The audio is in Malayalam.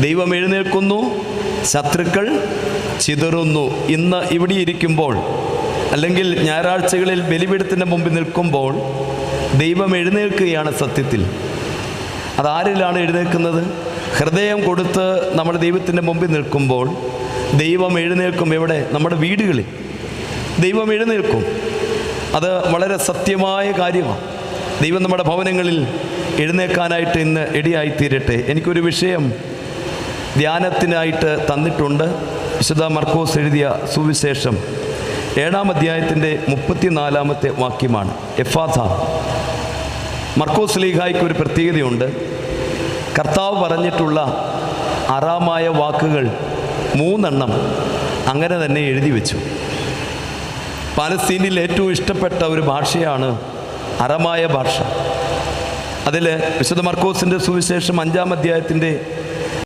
ദൈവം എഴുന്നേൽക്കുന്നു, ശത്രുക്കൾ ചിതറുന്നു. ഇന്ന് ഇവിടെ ഇരിക്കുമ്പോൾ, അല്ലെങ്കിൽ ഞായറാഴ്ചകളിൽ ബലിപീഠത്തിൻ്റെ മുമ്പിൽ നിൽക്കുമ്പോൾ ദൈവം എഴുന്നേൽക്കുകയാണ്. സത്യത്തിൽ അതാരിലാണ് എഴുന്നേൽക്കുന്നത്? ഹൃദയം കൊടുത്ത് നമ്മൾ ദൈവത്തിൻ്റെ മുമ്പിൽ നിൽക്കുമ്പോൾ ദൈവം എഴുന്നേൽക്കും. എവിടെ? നമ്മുടെ വീടുകളിൽ ദൈവം എഴുന്നേൽക്കും. അത് വളരെ സത്യമായ കാര്യമാണ്. ദൈവം നമ്മുടെ ഭവനങ്ങളിൽ എഴുന്നേൽക്കാനായിട്ട് ഇന്ന് ഇടയായിത്തീരട്ടെ. എനിക്കൊരു വിഷയം ധ്യാനത്തിനായിട്ട് തന്നിട്ടുണ്ട്. വിശുദ്ധ മർക്കോസ് എഴുതിയ സുവിശേഷം 7-ാം അധ്യായത്തിൻ്റെ 34-ാമത്തെ വാക്യമാണ്. എഫാഥ. മർക്കോസ് ലീഹായ്ക്ക് ഒരു പ്രത്യേകതയുണ്ട്. കർത്താവ് പറഞ്ഞിട്ടുള്ള അറാമായ വാക്കുകൾ 3 അങ്ങനെ തന്നെ എഴുതി വെച്ചു. പാലസ്തീനിൽ ഏറ്റവും ഇഷ്ടപ്പെട്ട ഒരു ഭാഷയാണ് അറമായ ഭാഷ. അതിൽ വിശുദ്ധ മർക്കോസിൻ്റെ സുവിശേഷം 5-ാം അധ്യായത്തിൻ്റെ